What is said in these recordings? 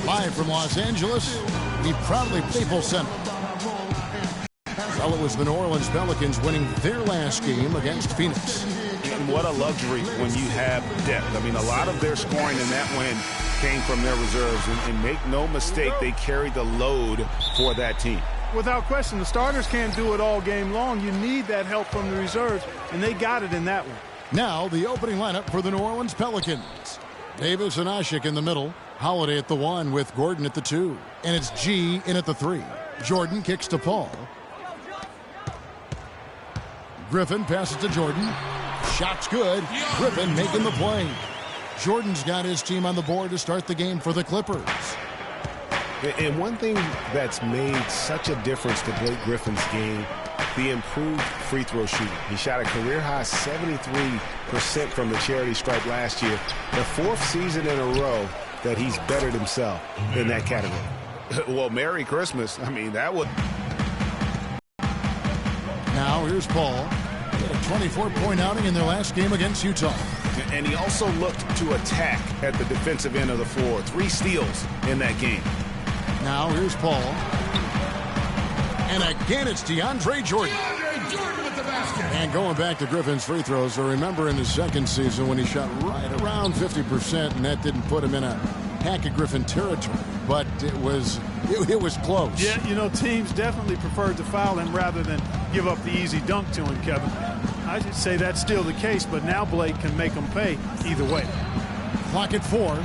Live from Los Angeles, the proudly Staples Center. Well, it was the New Orleans Pelicans winning their last game against Phoenix. And what a luxury when you have depth. I mean, a lot of their scoring in that win came from their reserves. And make no mistake, they carried the load for that team. Without question, the starters can't do it all game long. You need that help from the reserves, and they got it in that one. Now, the opening lineup for the New Orleans Pelicans. Davis and Ashik in the middle. Holiday at the 1 with Gordon at the 2. And it's G in at the 3. Jordan kicks to Paul. Griffin passes to Jordan. Shot's good. Griffin making the play. Jordan's got his team on the board to start the game for the Clippers. And one thing that's made such a difference to Blake Griffin's game, the improved free throw shooting. He shot a career-high 73% from the charity stripe last year. The 4th season in a row that he's bettered himself in that category. Well, Merry Christmas. I mean, that would... Now, here's Paul. He had a 24-point outing in their last game against Utah. And he also looked to attack at the defensive end of the floor. 3 steals in that game. Now here's Paul. And again, it's DeAndre Jordan. With the basket. And going back to Griffin's free throws, I remember in his second season when he shot right around 50%, and that didn't put him in a Hack of Griffin territory, but it was close. Yeah, you know, teams definitely preferred to foul him rather than give up the easy dunk to him, Kevin. I should say that's still the case, but now Blake can make them pay either way. Clock at 4.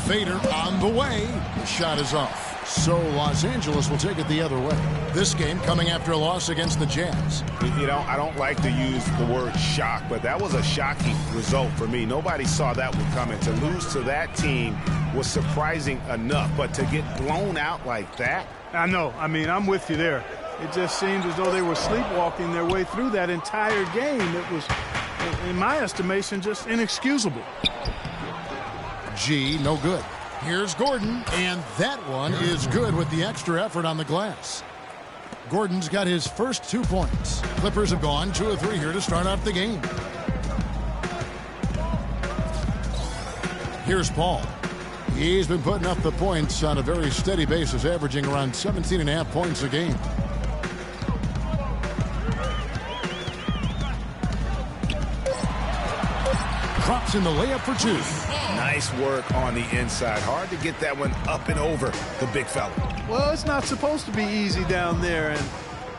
Fader on the way. The shot is off. So Los Angeles will take it the other way. This game coming after a loss against the Jazz. You know, I don't like to use the word shock, but that was a shocking result for me. Nobody saw that one coming. To lose to that team was surprising enough, but to get blown out like that? I know. I mean, I'm with you there. It just seemed as though they were sleepwalking their way through that entire game. It was, in my estimation, just inexcusable. G, no good. Here's Gordon, and that one is good with the extra effort on the glass. Gordon's got his first 2 points. Clippers have gone 2 of 3 here to start out the game. Here's Paul. He's been putting up the points on a very steady basis, averaging around 17.5 points a game. Drops in the layup for 2. Nice work on the inside. Hard to get that one up and over the big fella. Well, it's not supposed to be easy down there, and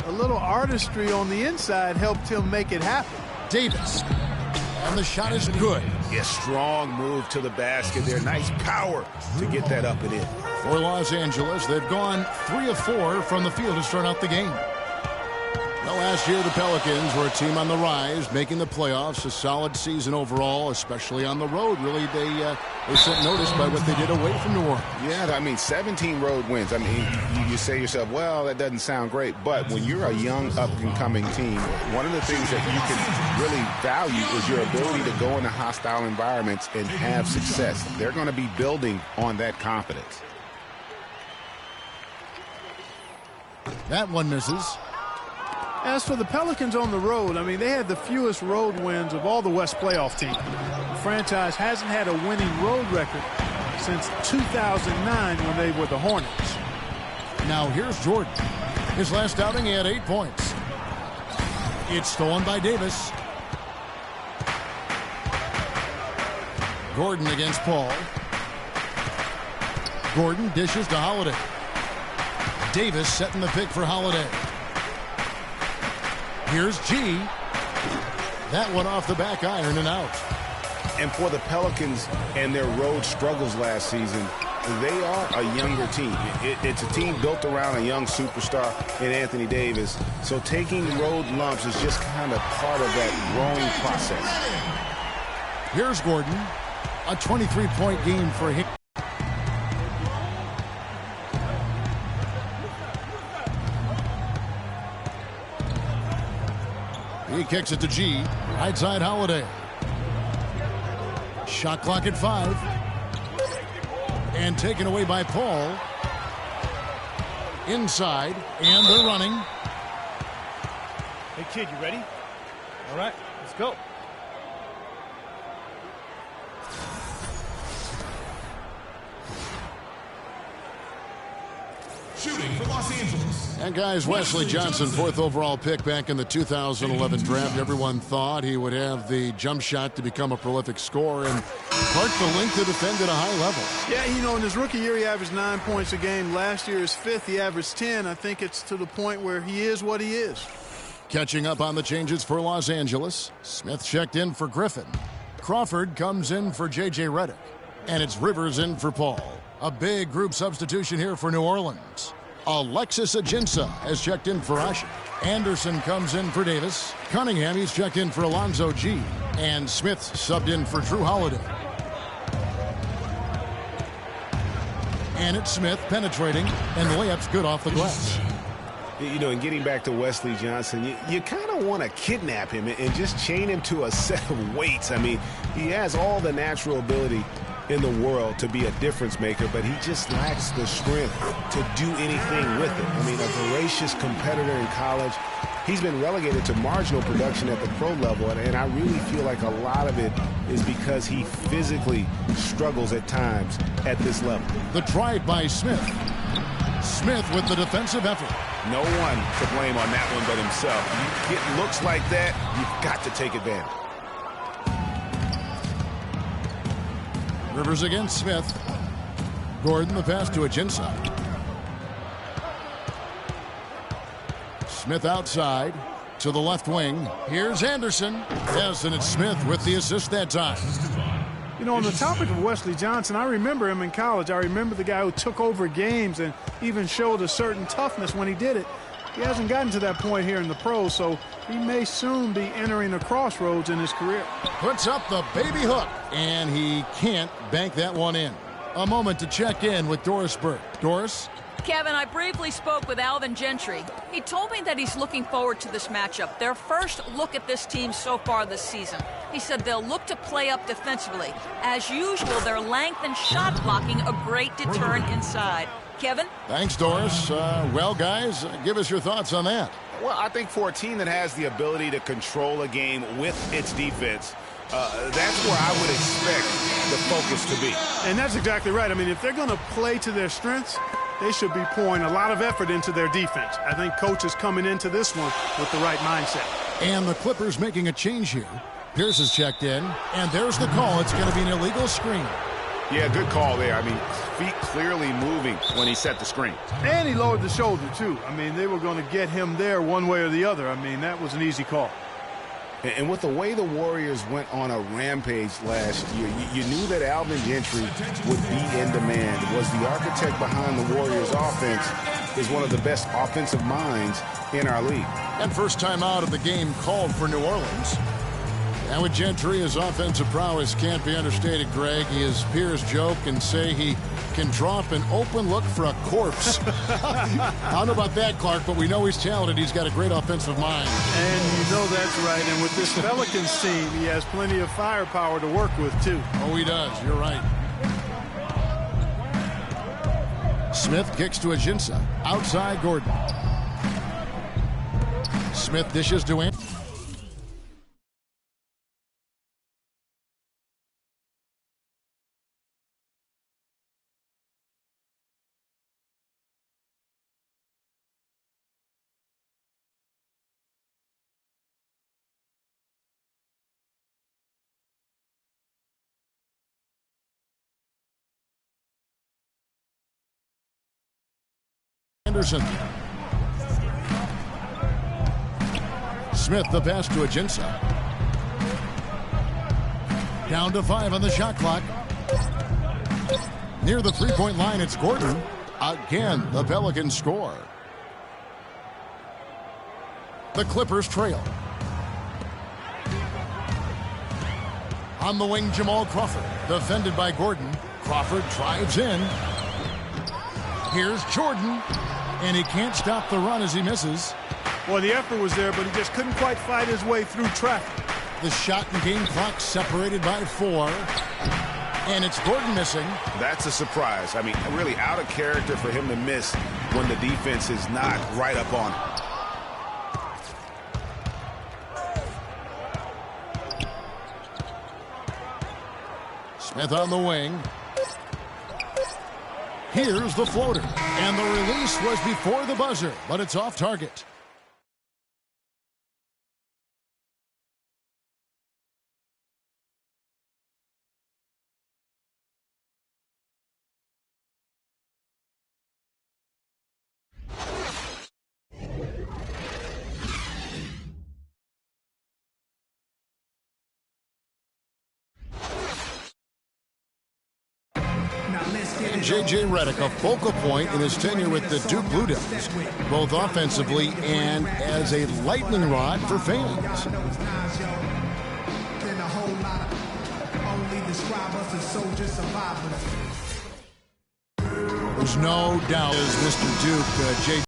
a little artistry on the inside helped him make it happen. Davis. And the shot is good. Yeah, strong move to the basket there. Nice power to get that up and in. For Los Angeles, they've gone 3 of 4 from the field to start out the game. Well, last year the Pelicans were a team on the rise, making the playoffs. A solid season overall, especially on the road. Really, they sent notice by what they did away from New Orleans. Yeah, I mean, 17 road wins. I mean, you say to yourself, well, that doesn't sound great. But when you're a young, up-and-coming team, one of the things that you can really value is your ability to go into hostile environments and have success. They're going to be building on that confidence. That one misses. As for the Pelicans on the road, I mean, they had the fewest road wins of all the West playoff teams. The franchise hasn't had a winning road record since 2009 when they were the Hornets. Now here's Jordan. His last outing, he had 8 points. It's stolen by Davis. Gordon against Paul. Gordon dishes to Holiday. Davis setting the pick for Holiday. Here's G. That one off the back iron and out. And for the Pelicans and their road struggles last season, they are a younger team. It's a team built around a young superstar in Anthony Davis. So taking road lumps is just kind of part of that growing process. Here's Gordon. A 23-point game for him. He kicks it to G. Right side Holiday. Shot clock at 5. And taken away by Paul. Inside. And they're running. Hey, kid, you ready? All right, let's go. And guys, Wesley Johnson, 4th overall pick back in the 2011 draft. Everyone thought he would have the jump shot to become a prolific scorer and part the length to defend at a high level. Yeah, you know, in his rookie year, he averaged 9 points a game. Last year, his 5th, he averaged 10. I think it's to the point where he is what he is. Catching up on the changes for Los Angeles. Smith checked in for Griffin. Crawford comes in for J.J. Redick. And it's Rivers in for Paul. A big group substitution here for New Orleans. Alexis Ajinça has checked in for Asher. Anderson comes in for Davis. Cunningham, he's checked in for Alonzo G. And Smith subbed in for Drew Holiday. And it's Smith penetrating, and the layup's good off the glass. You know, and getting back to Wesley Johnson, you kind of want to kidnap him and just chain him to a set of weights. I mean, he has all the natural ability in the world to be a difference maker, but he just lacks the strength to do anything with it. I mean, a voracious competitor in college. He's been relegated to marginal production at the pro level, and I really feel like a lot of it is because he physically struggles at times at this level. The drive by Smith. Smith with the defensive effort. No one to blame on that one but himself. You get looks like that, you've got to take advantage. Rivers against Smith. Gordon the pass to Ajinça. Smith outside to the left wing. Here's Anderson. Yes, and it's Smith with the assist that time. You know, on the topic of Wesley Johnson, I remember him in college. I remember the guy who took over games and even showed a certain toughness when he did it. He hasn't gotten to that point here in the pros, so he may soon be entering a crossroads in his career. Puts up the baby hook, and he can't bank that one in. A moment to check in with Doris Burke. Doris? Kevin, I briefly spoke with Alvin Gentry. He told me that he's looking forward to this matchup, their first look at this team so far this season. He said they'll look to play up defensively. As usual, their length and shot blocking a great deterrent inside. Kevin? Thanks, Doris. Well, guys, give us your thoughts on that. Well, I think for a team that has the ability to control a game with its defense, that's where I would expect the focus to be. And that's exactly right. I mean, if they're going to play to their strengths, they should be pouring a lot of effort into their defense. I think coach is coming into this one with the right mindset. And the Clippers making a change here. Pierce is checked in, and there's the call. It's going to be an illegal screen. Yeah, good call there. I mean, feet clearly moving when he set the screen. And he lowered the shoulder, too. I mean, they were going to get him there one way or the other. I mean, that was an easy call. And with the way the Warriors went on a rampage last year, you knew that Alvin Gentry would be in demand. Was the architect behind the Warriors' offense, is one of the best offensive minds in our league. And first time out of the game called for New Orleans. And with Gentry, his offensive prowess can't be understated, Greg. He is Pierce joke and say he can draw up an open look for a corpse. I don't know about that, Clark, but we know he's talented. He's got a great offensive mind. And you know that's right. And with this Pelicans team, he has plenty of firepower to work with, too. Oh, he does. You're right. Smith kicks to Ajinça. Outside Gordon. Smith dishes to Anderson. Smith the pass to Ajinça. Down to 5 on the shot clock. Near the three-point line, it's Gordon. Again, the Pelicans score. The Clippers trail. On the wing, Jamal Crawford. Defended by Gordon. Crawford drives in. Here's Jordan. And he can't stop the run as he misses. Well, the effort was there, but he just couldn't quite fight his way through traffic. The shot and game clock separated by 4. And it's Gordon missing. That's a surprise. I mean, really out of character for him to miss when the defense is not right up on him. Smith on the wing. Here's the floater. And the release was before the buzzer, but it's off target. And J.J. Redick, a focal point in his tenure with the Duke Blue Devils, both offensively and as a lightning rod for fans. There's no doubt is Mr. Duke, J.J.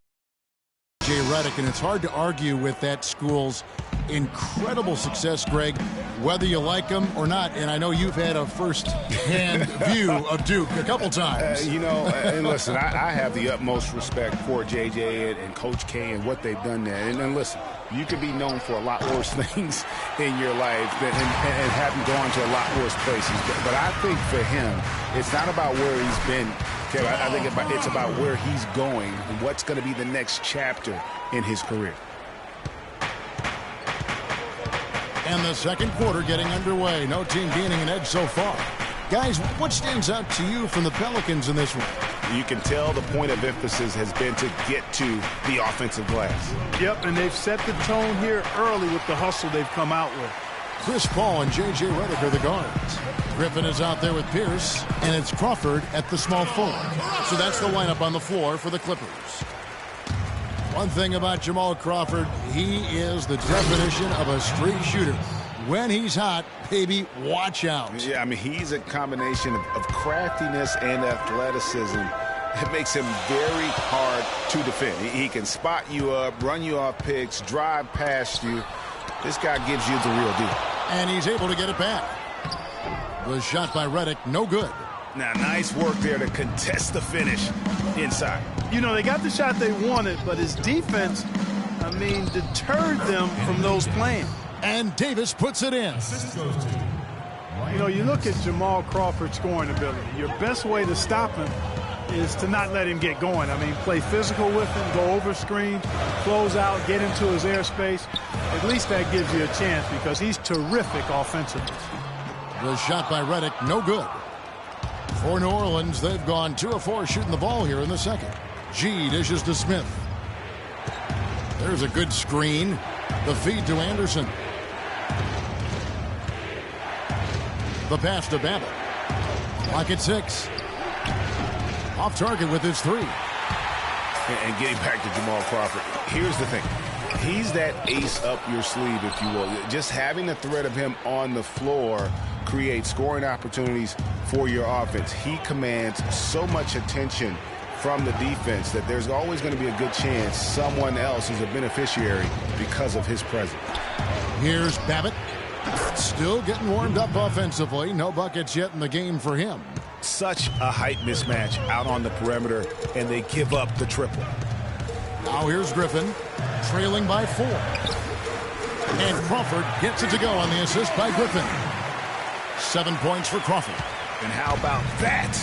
Redick, and it's hard to argue with that school's incredible success, Greg, whether you like him or not. And I know you've had a first-hand view of Duke a couple times. And listen, I have the utmost respect for JJ and Coach K and what they've done there. And listen, you could be known for a lot worse things in your life and having gone to a lot worse places. But I think for him, it's not about where he's been. Okay, I think it's about where he's going and what's going to be the next chapter in his career. And the second quarter getting underway. No team gaining an edge so far. Guys, what stands out to you from the Pelicans in this one? You can tell the point of emphasis has been to get to the offensive glass. Yep, and they've set the tone here early with the hustle they've come out with. Chris Paul and J.J. Redick are the guards. Griffin is out there with Pierce, and it's Crawford at the small forward. So that's the lineup on the floor for the Clippers. One thing about Jamal Crawford, he is the definition of a street shooter. When he's hot, baby, watch out. Yeah, I mean, he's a combination of craftiness and athleticism. It makes him very hard to defend. He can spot you up, run you off picks, drive past you. This guy gives you the real deal. And he's able to get it back. The shot by Redick, no good. Now, nice work there to contest the finish inside. You know, they got the shot they wanted, but his defense, deterred them from those plans. And Davis puts it in. You know, you look at Jamal Crawford's scoring ability. Your best way to stop him is to not let him get going. Play physical with him, go over screen, close out, get into his airspace. At least that gives you a chance because he's terrific offensively. The shot by Redick, no good. For New Orleans, they've gone 2 of 4 shooting the ball here in the second. G dishes to Smith. There's a good screen. The feed to Anderson. The pass to Babbitt. Clock at 6. Off target with his 3. And getting back to Jamal Crawford, here's the thing. He's that ace up your sleeve, if you will. Just having the threat of him on the floor creates scoring opportunities for your offense. He commands so much attention from the defense that there's always going to be a good chance someone else is a beneficiary because of his presence. Here's Babbitt. Still getting warmed up offensively. No buckets yet in the game for him. Such a height mismatch out on the perimeter, and they give up the triple. Now here's Griffin, trailing by 4. And Crawford gets it to go on the assist by Griffin. 7 points for Crawford. And how about that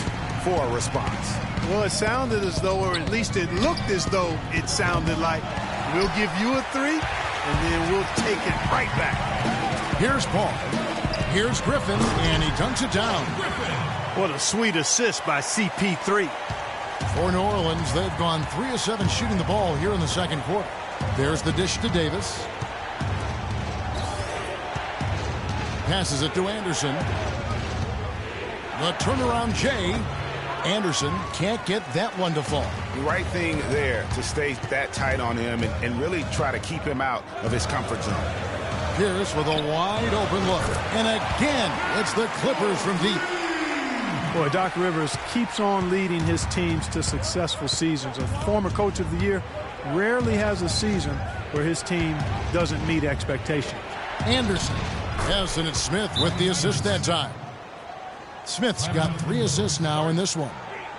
for a response? Well, it sounded as though, or at least it looked as though it sounded like, we'll give you a 3, and then we'll take it right back. Here's Paul. Here's Griffin, and he dunks it down. What a sweet assist by CP3. For New Orleans, they've gone 3 of 7 shooting the ball here in the second quarter. There's the dish to Davis. Passes it to Anderson. The turnaround Jay. Anderson can't get that one to fall. The right thing there to stay that tight on him and really try to keep him out of his comfort zone. Pierce with a wide open look. And again, it's the Clippers from deep. Boy, Doc Rivers keeps on leading his teams to successful seasons. A former coach of the year rarely has a season where his team doesn't meet expectations. Anderson. Yes, and it's Smith with the assist that time. Smith's got 3 assists now in this one.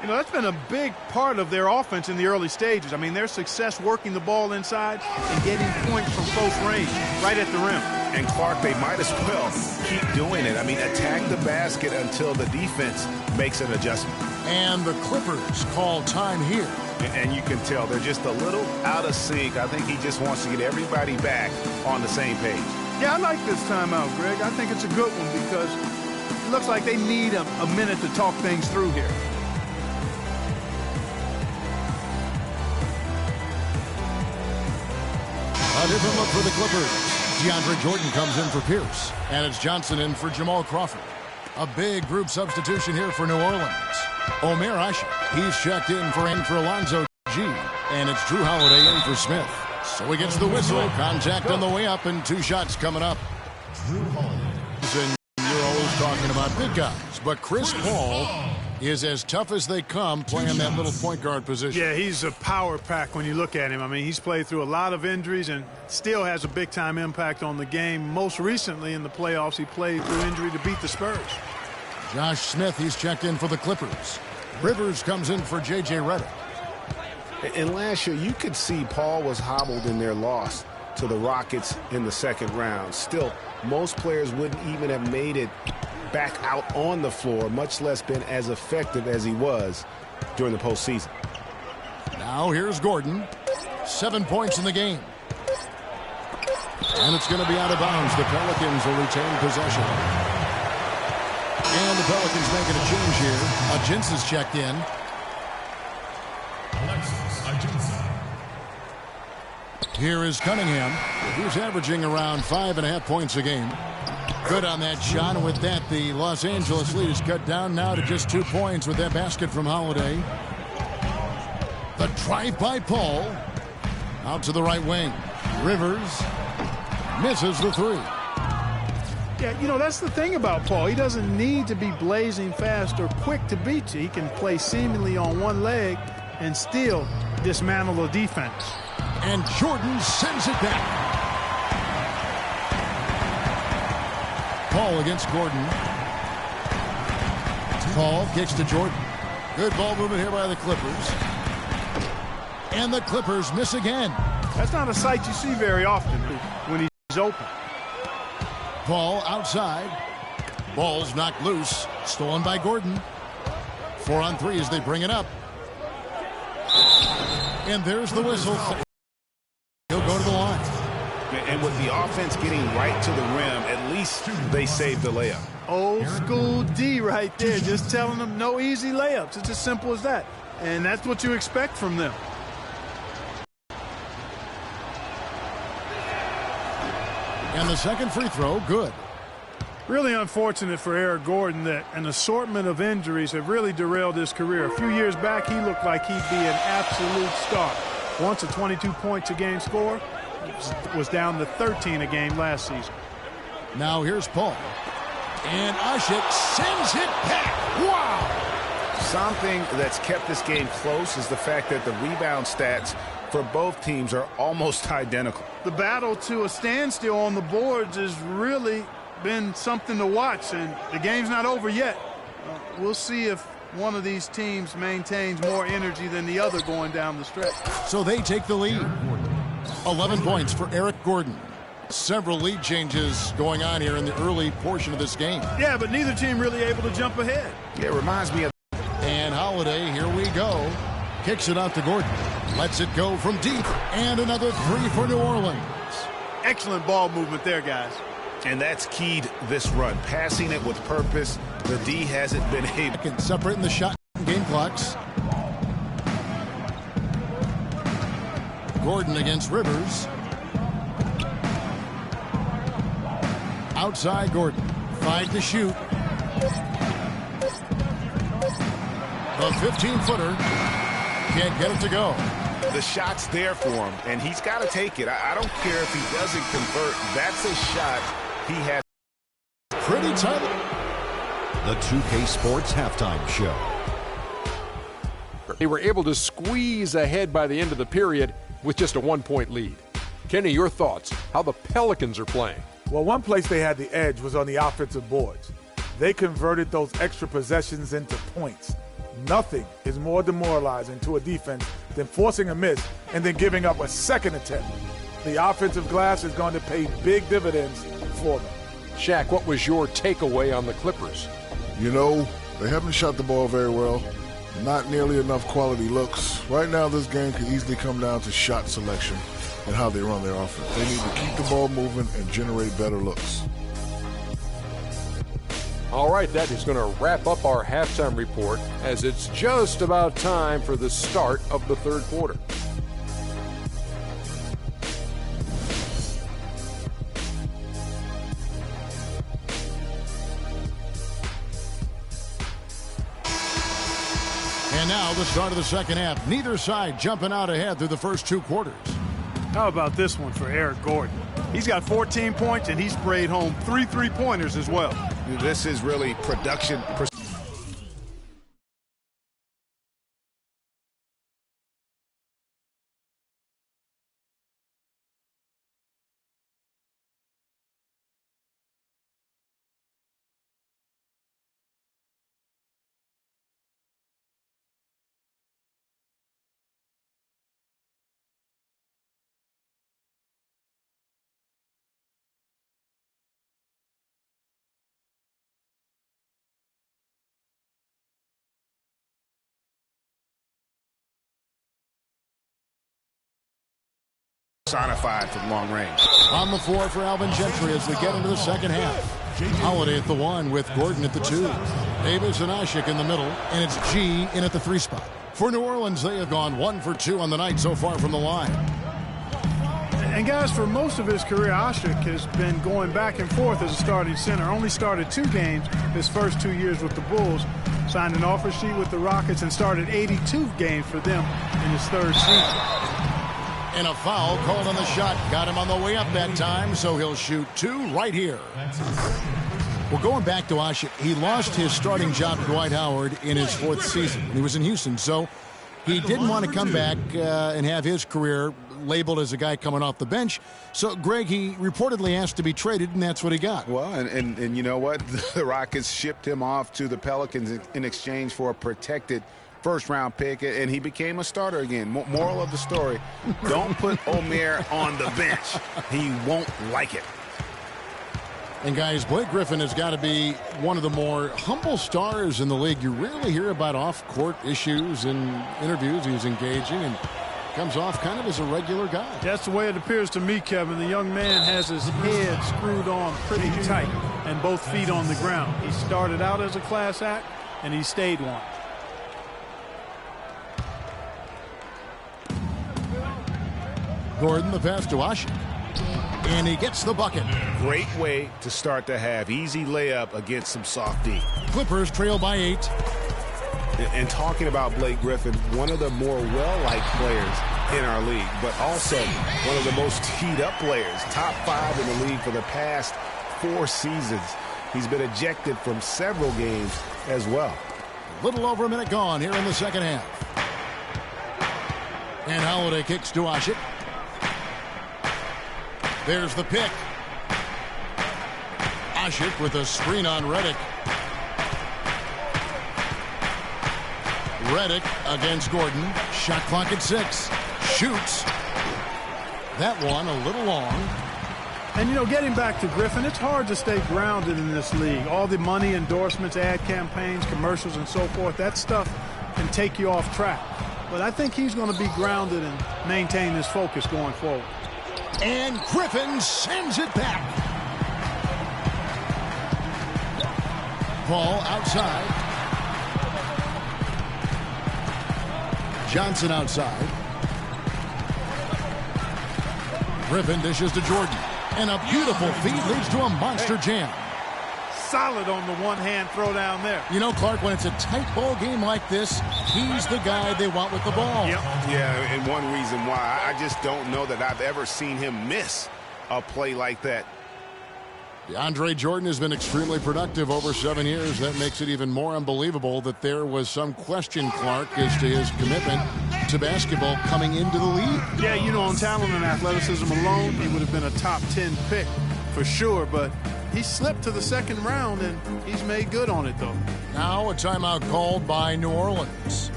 You know, that's been a big part of their offense in the early stages. Their success working the ball inside and getting points from close range, right at the rim. And Clark, they might as well keep doing it. Attack the basket until the defense makes an adjustment. And the Clippers call time here. And you can tell they're just a little out of sync. I think he just wants to get everybody back on the same page. Yeah, I like this timeout, Greg. I think it's a good one because it looks like they need a minute to talk things through here. A different look for the Clippers. DeAndre Jordan comes in for Pierce, and it's Johnson in for Jamal Crawford. A big group substitution here for New Orleans. Omer Asher, he's checked in for Alonzo G, and it's Drew Holiday in for Smith. So he gets the whistle. Contact on the way up, and 2 shots coming up. Drew Holiday. You're always talking about big guys, but Chris Paul is as tough as they come playing that little point guard position. Yeah, he's a power pack when you look at him. I mean, he's played through a lot of injuries and still has a big-time impact on the game. Most recently in the playoffs, he played through injury to beat the Spurs. Josh Smith, he's checked in for the Clippers. Rivers comes in for J.J. Redick. And last year, you could see Paul was hobbled in their loss to the Rockets in the second round. Still, most players wouldn't even have made it back out on the floor, much less been as effective as he was during the postseason. Now here's Gordon. 7 points in the game. And it's going to be out of bounds. The Pelicans will retain possession. And the Pelicans making a change here. Agensis checked in. Here is Cunningham. He's averaging around 5.5 points a game. Good on that shot. And with that, the Los Angeles lead is cut down now to just 2 points with that basket from Holiday. The drive by Paul. Out to the right wing. Rivers misses the 3. Yeah, you know, that's the thing about Paul. He doesn't need to be blazing fast or quick to beat you. He can play seemingly on one leg and still dismantle a defense. And Jordan sends it back. Paul against Gordon. Paul kicks to Jordan. Good ball movement here by the Clippers. And the Clippers miss again. That's not a sight you see very often when he's open. Paul outside. Ball's knocked loose. Stolen by Gordon. 4 on 3 as they bring it up. And there's the whistle. He'll go to the line. And with the offense getting right to the rim, at least they saved the layup. Old school D right there, just telling them no easy layups. It's as simple as that. And that's what you expect from them. And the second free throw, good. Really unfortunate for Eric Gordon that an assortment of injuries have really derailed his career. A few years back, he looked like he'd be an absolute star. Once a 22 points a game scorer, was down to 13 a game last season. Now here's Paul. And Ashik sends it back. Wow! Something that's kept this game close is the fact that the rebound stats for both teams are almost identical. The battle to a standstill on the boards has really been something to watch, and the game's not over yet. We'll see if one of these teams maintains more energy than the other going down the stretch. So they take the lead. 11 points for Eric Gordon. Several lead changes going on here in the early portion of this game. Yeah, but neither team really able to jump ahead. Yeah, it reminds me of... And Holiday, here we go. Kicks it out to Gordon. Lets it go from deep. And another 3 for New Orleans. Excellent ball movement there, guys. And that's keyed this run. Passing it with purpose. The D hasn't been able... Separating the shot game clocks. Gordon against Rivers. Outside Gordon. 5 to shoot. The 15-footer can't get it to go. The shot's there for him, and he's got to take it. I don't care if he doesn't convert. That's a shot he has. Pretty tight. The 2K Sports Halftime Show. They were able to squeeze ahead by the end of the period with just a 1-point lead. Kenny, your thoughts, how the Pelicans are playing? Well, one place they had the edge was on the offensive boards. They converted those extra possessions into points. Nothing is more demoralizing to a defense than forcing a miss and then giving up a second attempt. The offensive glass is going to pay big dividends for them. Shaq, what was your takeaway on the Clippers? You know, they haven't shot the ball very well. Not nearly enough quality looks. Right now, this game could easily come down to shot selection and how they run their offense. They need to keep the ball moving and generate better looks. All right, that is going to wrap up our halftime report as it's just about time for the start of the third quarter. And now the start of the second half. Neither side jumping out ahead through the first two quarters. How about this one for Eric Gordon? He's got 14 points, and he sprayed home 3 3-pointers as well. This is really production. Personified from long range. On the floor for Alvin Gentry as we get into the second half. Holiday at the 1 with Gordon at the 2. Davis and Ashik in the middle, and it's G in at the 3 spot. For New Orleans, they have gone 1 for 2 on the night so far from the line. And guys, for most of his career, Ashik has been going back and forth as a starting center. Only started 2 games his first 2 years with the Bulls. Signed an offer sheet with the Rockets and started 82 games for them in his 3rd season. And a foul called on the shot. Got him on the way up that time, so he'll shoot 2 right here. Well, going back to Ashik, he lost his starting job to Dwight Howard in his 4th season. He was in Houston, so he didn't want to come back and have his career labeled as a guy coming off the bench. So, Greg, he reportedly asked to be traded, and that's what he got. Well, and you know what? The Rockets shipped him off to the Pelicans in exchange for a protected first-round pick, and he became a starter again. Moral of the story, don't put Omer on the bench. He won't like it. And, guys, Blake Griffin has got to be one of the more humble stars in the league. You rarely hear about off-court issues in interviews. He's engaging and comes off kind of as a regular guy. That's the way it appears to me, Kevin. The young man has his head screwed on pretty tight and both feet on the ground. He started out as a class act, and he stayed one. Gordon, the pass to Ashik. And he gets the bucket. Great way to start the half. Easy layup against some soft D. Clippers trail by 8. And talking about Blake Griffin, one of the more well-liked players in our league, but also one of the most teed-up players. Top 5 in the league for the past 4 seasons. He's been ejected from several games as well. A little over a minute gone here in the second half. And Holiday kicks to Ashik. There's the pick. Ashik with a screen on Redick. Redick against Gordon. Shot clock at 6. Shoots. That one a little long. And, you know, getting back to Griffin, it's hard to stay grounded in this league. All the money, endorsements, ad campaigns, commercials, and so forth, that stuff can take you off track. But I think he's going to be grounded and maintain his focus going forward. And Griffin sends it back. Ball outside. Johnson outside. Griffin dishes to Jordan. And a beautiful feed leads to a monster jam. Solid on the one-hand throw down there. You know, Clark, when it's a tight ball game like this, he's the guy they want with the ball. Yep. Yeah, and one reason why, I just don't know that I've ever seen him miss a play like that. DeAndre Jordan has been extremely productive over 7 years. That makes it even more unbelievable that there was some question, Clark, as to his commitment to basketball coming into the league. Yeah, you know, on talent and athleticism alone, he would have been a top 10 pick for sure, but he slipped to the second round, and he's made good on it, though. Now a timeout called by New Orleans.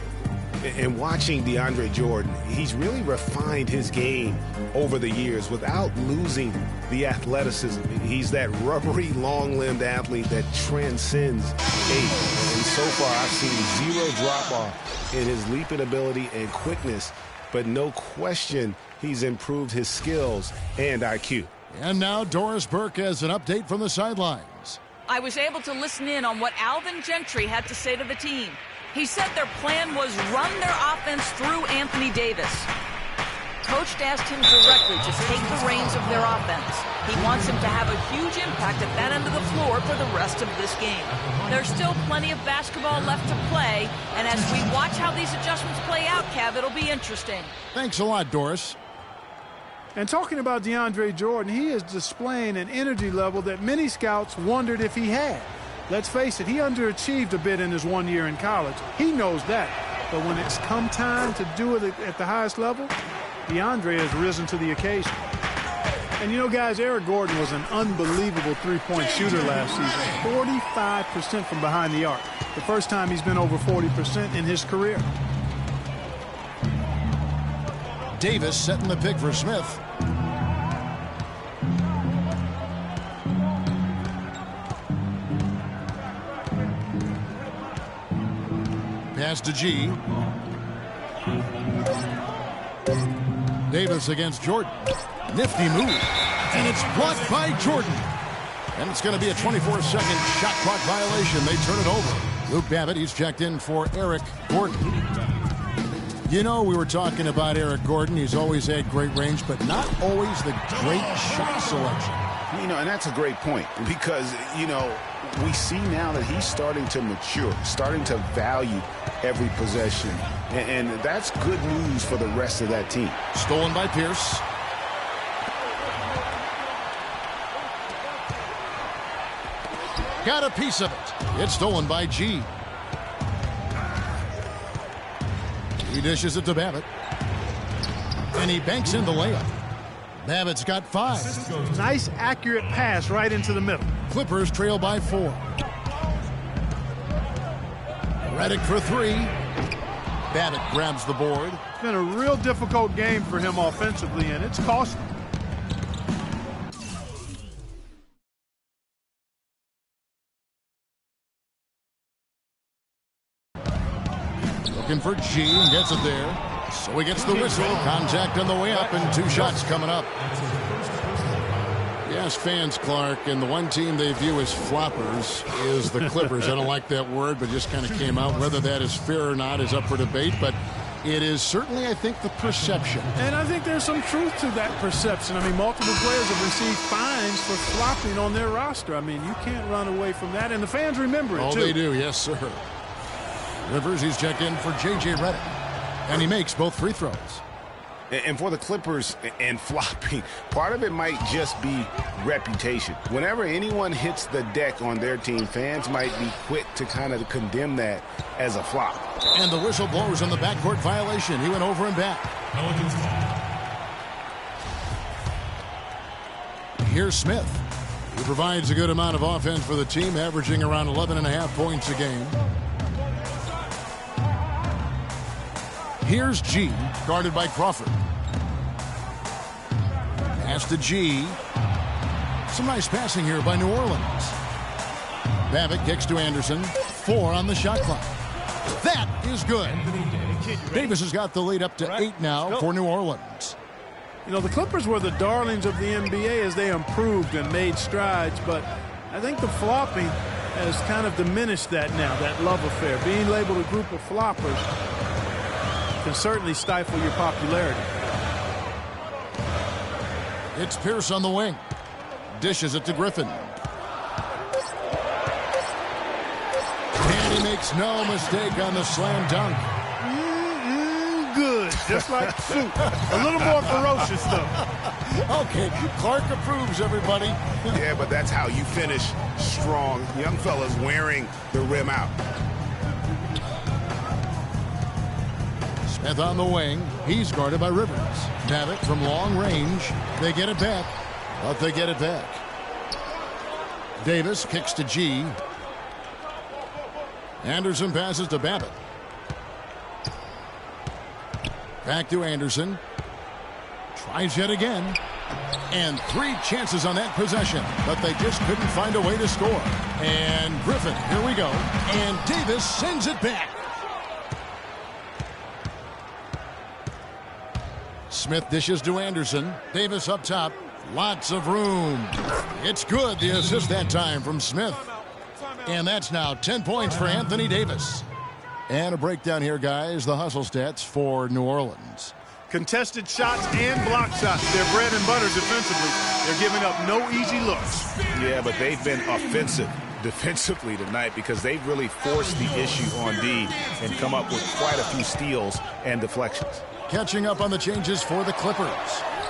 And watching DeAndre Jordan, he's really refined his game over the years without losing the athleticism. He's that rubbery, long-limbed athlete that transcends age. And so far, I've seen zero drop-off in his leaping ability and quickness, but no question he's improved his skills and IQ. And now Doris Burke has an update from the sidelines. I was able to listen in on what Alvin Gentry had to say to the team. He said their plan was run their offense through Anthony Davis. Coach asked him directly to take the reins of their offense. He wants him to have a huge impact at that end of the floor for the rest of this game. There's still plenty of basketball left to play, and as we watch how these adjustments play out, Kev, it'll be interesting. Thanks a lot, Doris. And talking about DeAndre Jordan, he is displaying an energy level that many scouts wondered if he had. Let's face it, he underachieved a bit in his 1 year in college. He knows that. But when it's come time to do it at the highest level, DeAndre has risen to the occasion. And you know, guys, Eric Gordon was an unbelievable three-point shooter last season. 45% from behind the arc. The first time he's been over 40% in his career. Davis setting the pick for Smith. Pass to G. Davis against Jordan. Nifty move. And it's blocked by Jordan. And it's going to be a 24-second shot clock violation. They turn it over. Luke Babbitt, he's checked in for Eric Gordon. You know, we were talking about Eric Gordon. He's always had great range, but not always the great shot selection. You know, and that's a great point because, you know, we see now that he's starting to mature, starting to value every possession. And that's good news for the rest of that team. Stolen by Pierce. Got a piece of it. It's stolen by G. He dishes it to Babbitt. And he banks in the layup. Babbitt's got 5. Nice, accurate pass right into the middle. Clippers trail by 4. Redick for 3. Babbitt grabs the board. It's been a real difficult game for him offensively, and it's costly. Looking for G and gets it there. So he gets the whistle. Contact on the way up and 2 shots coming up. Yes, fans, Clark, and the one team they view as floppers is the Clippers. I don't like that word, but just kind of came out. Whether that is fair or not is up for debate, but it is certainly, I think, the perception. And I think there's some truth to that perception. I mean, multiple players have received fines for flopping on their roster. I mean, you can't run away from that, and the fans remember it, too. Oh, they do, yes, sir. Rivers, he's checked in for J.J. Redick, and he makes both free throws. And for the Clippers and flopping, part of it might just be reputation. Whenever anyone hits the deck on their team, fans might be quick to kind of condemn that as a flop. And the whistle blows on the backcourt violation. He went over and back. Here's Smith. He provides a good amount of offense for the team, averaging around 11.5 points a game. Here's G, guarded by Crawford. Pass to G. Some nice passing here by New Orleans. Babbitt kicks to Anderson. 4 on the shot clock. That is good. Davis has got the lead up to 8 now for New Orleans. You know, the Clippers were the darlings of the NBA as they improved and made strides, but I think the flopping has kind of diminished that now, that love affair. Being labeled a group of floppers can certainly stifle your popularity. It's Pierce on the wing. Dishes it to Griffin. And he makes no mistake on the slam dunk. Good. Just like soup. A little more ferocious, though. Okay, Clark approves, everybody. Yeah, but that's how you finish strong. Young fellas wearing the rim out. Smith on the wing. He's guarded by Rivers. Babbitt from long range. They get it back, but they get it back. Davis kicks to G. Anderson passes to Babbitt. Back to Anderson. Tries yet again. And 3 chances on that possession, but they just couldn't find a way to score. And Griffin, here we go. And Davis sends it back. Smith dishes to Anderson. Davis up top. Lots of room. It's good. The assist that time from Smith. And that's now 10 points for Anthony Davis. And a breakdown here, guys. The hustle stats for New Orleans. Contested shots and block shots. They're bread and butter defensively. They're giving up no easy looks. Yeah, but they've been offensive defensively tonight because they've really forced the issue on D and come up with quite a few steals and deflections. Catching up on the changes for the Clippers.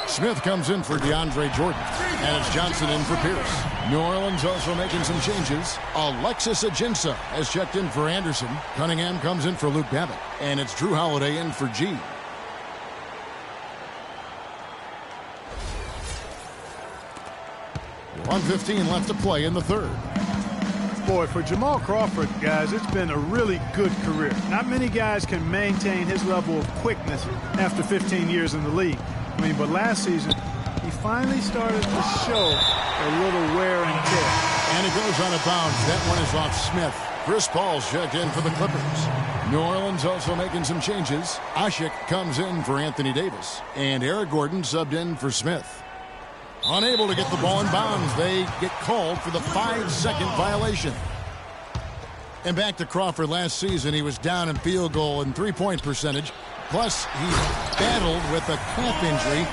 Smith comes in for DeAndre Jordan. And it's Johnson in for Pierce. New Orleans also making some changes. Alexis Ajinça has checked in for Anderson. Cunningham comes in for Luke Babbitt. And it's Drew Holiday in for G. .115 left to play in the third. Boy, for Jamal Crawford, guys, it's been a really good career. Not many guys can maintain his level of quickness after 15 years in the league. I mean, but last season, he finally started to show a little wear and tear. And it goes out of bounds. That one is off Smith. Chris Paul's checked in for the Clippers. New Orleans also making some changes. Ashik comes in for Anthony Davis. And Eric Gordon subbed in for Smith. Unable to get the ball in bounds. They get called for the 5-second violation. And back to Crawford last season, he was down in field goal and three-point percentage. Plus, he battled with a calf injury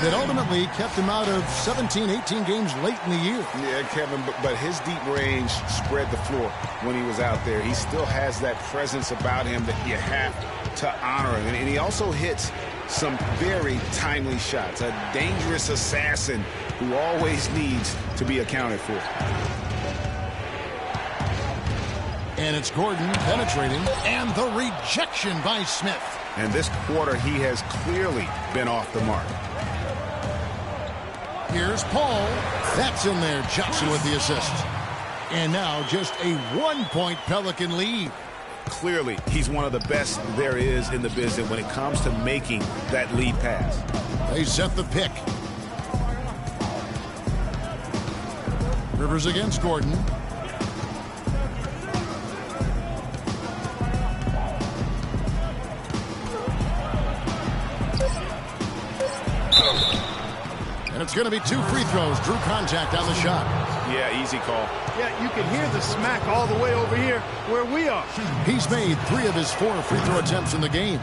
that ultimately kept him out of 17, 18 games late in the year. Yeah, Kevin, but his deep range spread the floor when he was out there. He still has that presence about him that you have to honor him. And he also hits some very timely shots. A dangerous assassin who always needs to be accounted for. And it's Gordon penetrating, and the rejection by Smith. And this quarter, he has clearly been off the mark. Here's Paul. That's in there. Johnson with the assist. And now just a 1-point Pelican lead. Clearly, he's one of the best there is in the business when it comes to making that lead pass. They set the pick. Rivers against Gordon. And it's going to be 2 free throws. Drew contact on the shot. Yeah, easy call. Yeah, you can hear the smack all the way over here where we are. He's made 3 of his 4 free throw attempts in the game.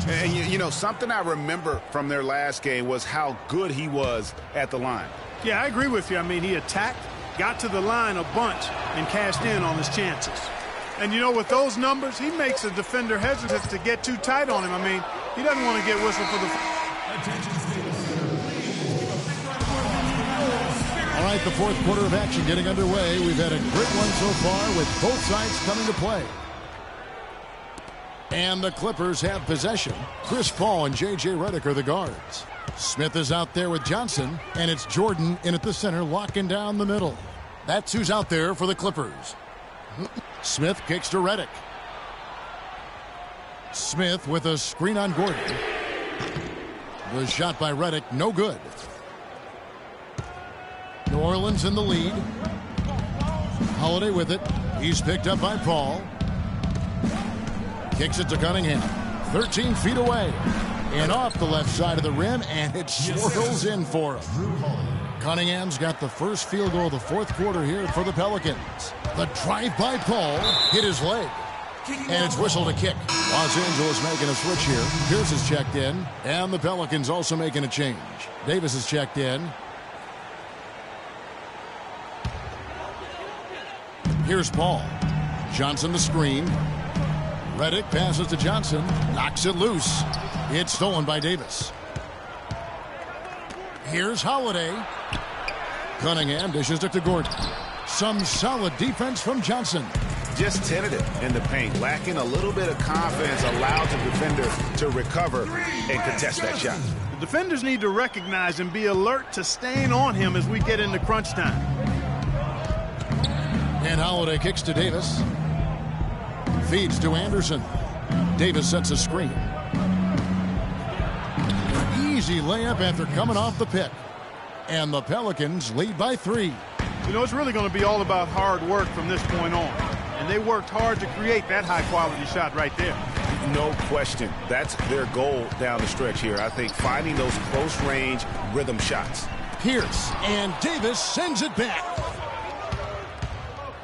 And you know, something I remember from their last game was how good he was at the line. Yeah, I agree with you. I mean, he attacked, got to the line a bunch, and cashed in on his chances. And, you know, with those numbers, he makes a defender hesitant to get too tight on him. I mean, he doesn't want to get whistled for the... All right, the fourth quarter of action getting underway. We've had a great one so far with both sides coming to play. And the Clippers have possession. Chris Paul and J.J. Redick are the guards. Smith is out there with Johnson, and it's Jordan in at the center, locking down the middle. That's who's out there for the Clippers. Smith kicks to Redick. Smith with a screen on Gordon. The shot by Redick, no good. New Orleans in the lead. Holiday with it. He's picked up by Paul. Kicks it to Cunningham. 13 feet away. And off the left side of the rim, and it swirls in for him. Cunningham's got the first field goal of the fourth quarter here for the Pelicans. The drive by Paul hit his leg. And it's whistled a kick. Los Angeles making a switch here. Pierce is checked in. And the Pelicans also making a change. Davis is checked in. Here's Paul. Johnson the screen. Redick passes to Johnson. Knocks it loose. It's stolen by Davis. Here's Holiday. Cunningham dishes it to Gordon. Some solid defense from Johnson. Just tentative in the paint, lacking a little bit of confidence, allows the defender to recover and contest that shot. The defenders need to recognize and be alert to staying on him as we get into crunch time. And Holiday kicks to Davis. Feeds to Anderson. Davis sets a screen. easy layup after coming off the pick. And the Pelicans lead by 3. You know, it's really going to be all about hard work from this point on. And they worked hard to create that high-quality shot right there. No question. That's their goal down the stretch here. I think finding those close-range rhythm shots. Pierce, and Davis sends it back.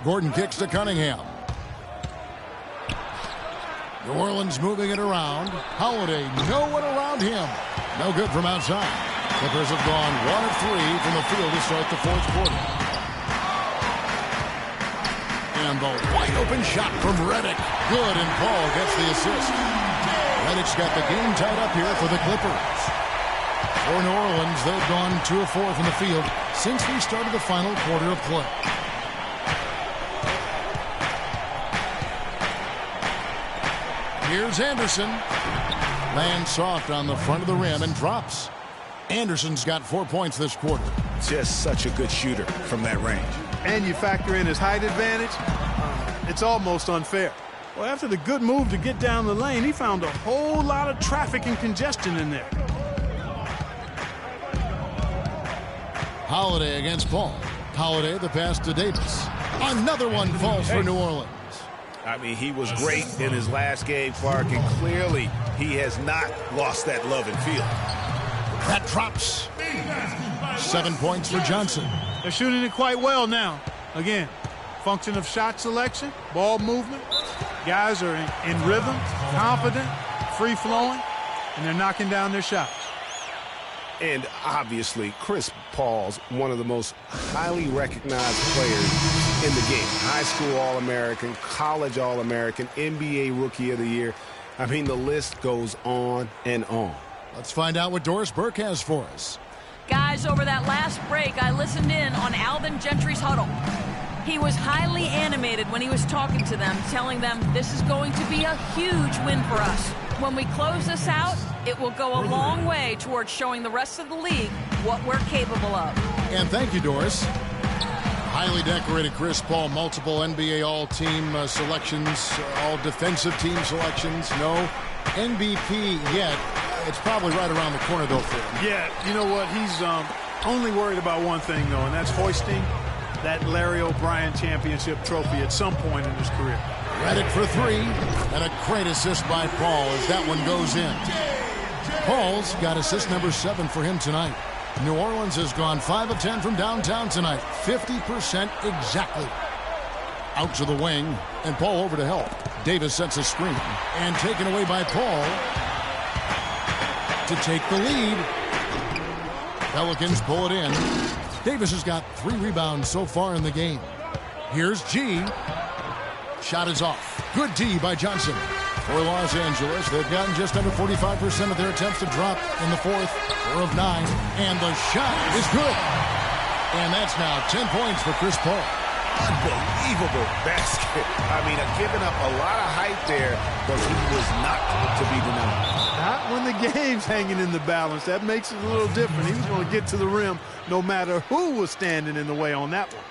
Gordon kicks to Cunningham. New Orleans moving it around. Holiday, no one around him. No good from outside. Clippers have gone 1 of 3 from the field to start the fourth quarter. And the wide-open shot from Redick. Good, and Paul gets the assist. Redick's got the game tied up here for the Clippers. For New Orleans, they've gone 2 of 4 from the field since we started the final quarter of play. Here's Anderson. Lands soft on the front of the rim and drops. Anderson's got 4 points this quarter. Just such a good shooter from that range. And you factor in his height advantage, it's almost unfair. Well, after the good move to get down the lane, he found a whole lot of traffic and congestion in there. Holiday against Paul. Holiday the pass to Davis. Another one falls for New Orleans. I mean, he was great in his last game, Clark, and clearly he has not lost that love and feel. That drops. 7 points for Johnson. They're shooting it quite well now. Again, function of shot selection, ball movement. Guys are in rhythm, confident, free-flowing, and they're knocking down their shots. And obviously, Chris Paul's one of the most highly recognized players in the game. High school All-American, college All-American, NBA Rookie of the Year. I mean, the list goes on and on. Let's find out what Doris Burke has for us. Guys, over that last break, I listened in on Alvin Gentry's huddle. He was highly animated when he was talking to them, telling them this is going to be a huge win for us. When we close this out, it will go a long way towards showing the rest of the league what we're capable of. And thank you, Doris. Highly decorated Chris Paul, multiple NBA All-Team selections, all defensive team selections. No MVP yet. It's probably right around the corner, though, for him. Yeah, you know what? He's only worried about one thing, though, and that's hoisting that Larry O'Brien championship trophy at some point in his career. Redick for 3, and a great assist by Paul as that one goes in. Paul's got assist number 7 for him tonight. New Orleans has gone 5 of 10 from downtown tonight, 50% exactly. Out to the wing, and Paul over to help. Davis sets a screen, and taken away by Paul to take the lead. Pelicans pull it in. Davis has got 3 rebounds so far in the game. Here's G. Shot is off. Good D by Johnson. For Los Angeles, they've gotten just under 45% of their attempts to drop in the fourth. 4 of 9. And the shot is good. And that's now 10 points for Chris Paul. Unbelievable basket. I mean, giving up a lot of height there, but he was not to be denied. Not when the game's hanging in the balance. That makes it a little different. He was going to get to the rim no matter who was standing in the way on that one.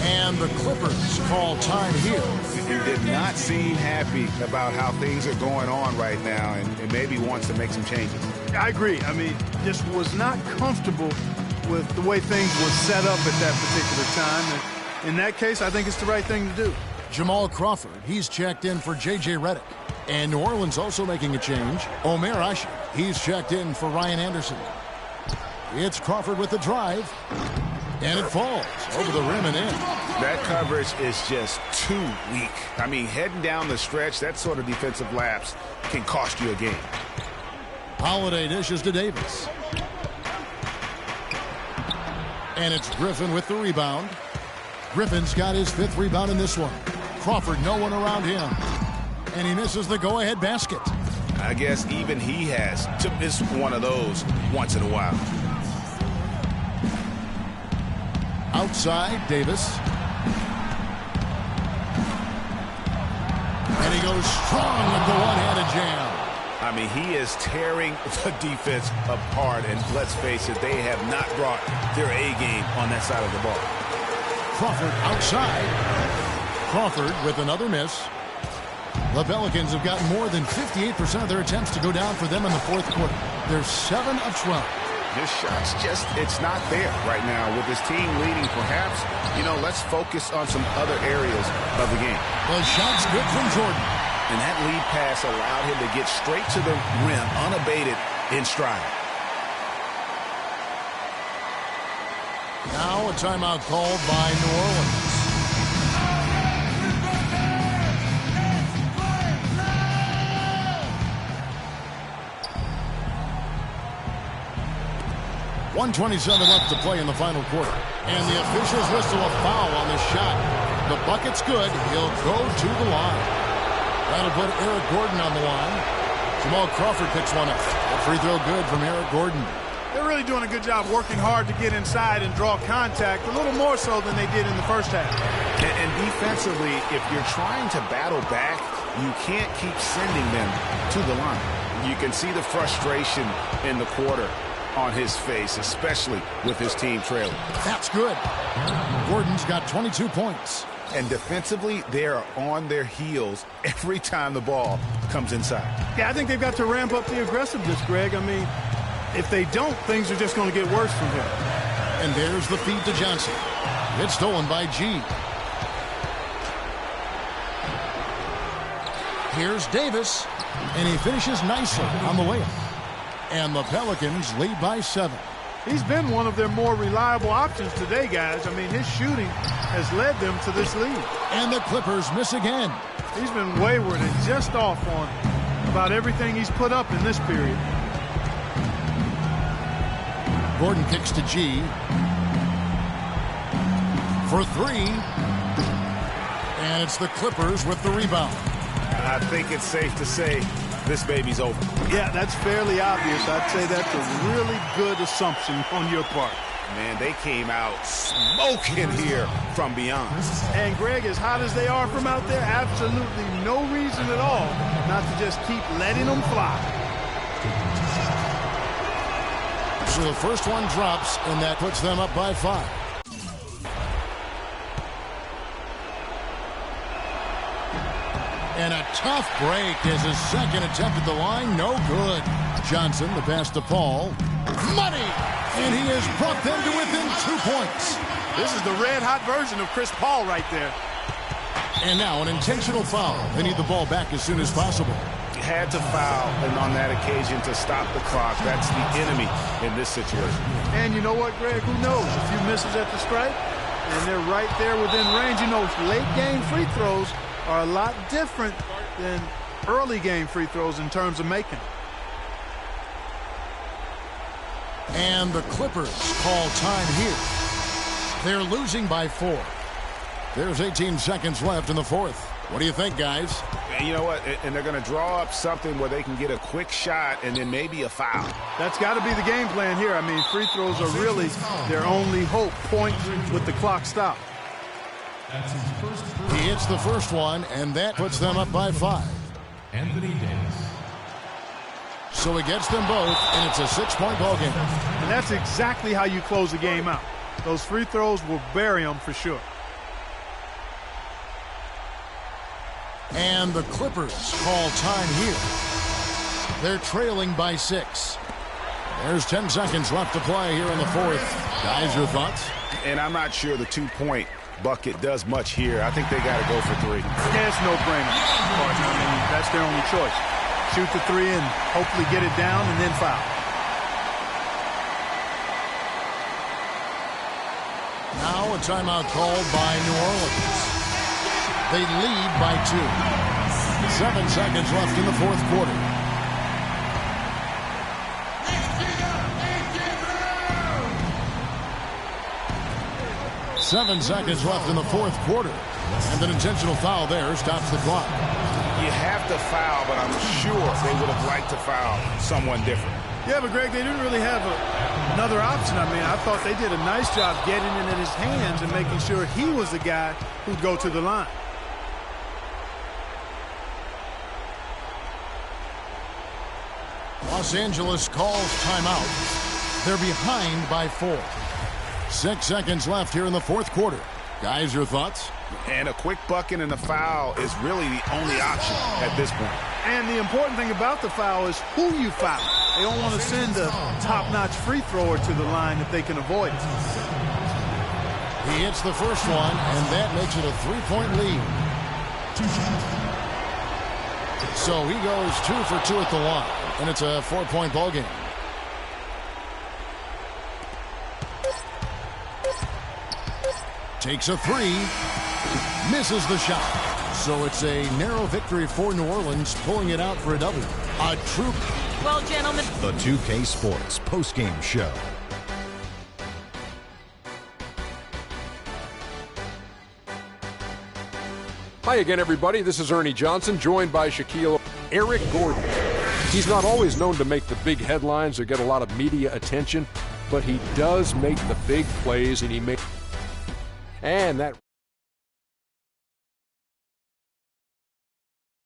And the Clippers call time here. He did not seem happy about how things are going on right now and maybe wants to make some changes. I agree. I mean, just was not comfortable with the way things were set up at that particular time. And in that case, I think it's the right thing to do. Jamal Crawford, he's checked in for J.J. Redick. And New Orleans also making a change. Omer Ashe, he's checked in for Ryan Anderson. It's Crawford with the drive. And it falls over the rim and in. That coverage is just too weak. I mean, heading down the stretch, that sort of defensive lapse can cost you a game. Holiday dishes to Davis. And it's Griffin with the rebound. Griffin's got his 5th rebound in this one. Crawford, no one around him. And he misses the go-ahead basket. I guess even he has to miss one of those once in a while. Outside, Davis. And he goes strong with the one-handed jam. I mean, he is tearing the defense apart, and let's face it, they have not brought their A game on that side of the ball. Crawford outside. Crawford with another miss. The Pelicans have gotten more than 58% of their attempts to go down for them in the fourth quarter. They're 7 of 12. His shot's it's not there right now. With his team leading, perhaps, let's focus on some other areas of the game. The shot's good from Jordan. And that lead pass allowed him to get straight to the rim, unabated, in stride. Now a timeout called by New Orleans. .127 left to play in the final quarter. And the officials whistle a foul on the shot. The bucket's good. He'll go to the line. That'll put Eric Gordon on the line. Jamal Crawford picks one up. A free throw good from Eric Gordon. They're really doing a good job working hard to get inside and draw contact, a little more so than they did in the first half. And defensively, if you're trying to battle back, you can't keep sending them to the line. You can see the frustration in the quarter on his face, especially with his team trailing. That's good. Gordon's got 22 points. And defensively, they are on their heels every time the ball comes inside. Yeah, I think they've got to ramp up the aggressiveness, Greg. I mean, if they don't, things are just going to get worse from here. And there's the feed to Johnson. It's stolen by G. Here's Davis, and he finishes nicely on the layup. And the Pelicans lead by 7. He's been one of their more reliable options today, guys. I mean, his shooting has led them to this lead. And the Clippers miss again. He's been wayward and just off on about everything he's put up in this period. Gordon kicks to G. For 3. And it's the Clippers with the rebound. I think it's safe to say this baby's over. Yeah, that's fairly obvious. I'd say that's a really good assumption on your part. Man, they came out smoking here from beyond. And Greg, as hot as they are from out there, absolutely no reason at all not to just keep letting them fly. So the first one drops, and that puts them up by 5. And a tough break as his second attempt at the line. No good. Johnson, the pass to Paul. Money! And he has brought them to within 2 points. This is the red-hot version of Chris Paul right there. And now an intentional foul. They need the ball back as soon as possible. Had to foul, and on that occasion to stop the clock. That's the enemy in this situation. And you know what, Greg? Who knows? A few misses at the stripe, and they're right there within range. You know, late-game free throws are a lot different than early game free throws in terms of making. And the Clippers call time here. They're losing by 4. There's 18 seconds left in the fourth. What do you think, guys? And you know what? And they're going to draw up something where they can get a quick shot and then maybe a foul. That's got to be the game plan here. I mean, free throws are really their only hope. Point with the clock stopped. He hits the first one, and that puts them up by 5. Anthony Davis. So he gets them both, and it's a 6-point ball game. And that's exactly how you close a game out. Those free throws will bury them for sure. And the Clippers call time here. They're trailing by 6. There's 10 seconds left to play here in the fourth. Guys, your thoughts? And I'm not sure the 2-point bucket does much here. I think they got to go for 3. Yeah, it's no-brainer. I mean, that's their only choice. Shoot the 3 and hopefully get it down and then foul. Now a timeout called by New Orleans. They lead by 2. 7 seconds left in the fourth quarter. Seven seconds left in the fourth quarter. And an intentional foul there stops the clock. You have to foul, but I'm sure they would have liked to foul someone different. Yeah, but Greg, they didn't really have another option. I mean, I thought they did a nice job getting it in his hands and making sure he was the guy who'd go to the line. Los Angeles calls timeout. They're behind by 4. 6 seconds left here in the fourth quarter. Guys, your thoughts? And a quick bucket and a foul is really the only option at this point. And the important thing about the foul is who you foul. They don't want to send a top-notch free thrower to the line if they can avoid it. He hits the first one, and that makes it a 3-point lead. So he goes 2 for 2 at the line, and it's a 4-point ball game. Takes a three, misses the shot. So it's a narrow victory for New Orleans, pulling it out for a W. A true. Well, gentlemen. The 2K Sports postgame show. Hi again, everybody. This is Ernie Johnson, joined by Shaquille Eric Gordon. He's not always known to make the big headlines or get a lot of media attention, but he does make the big plays, and he makes. And that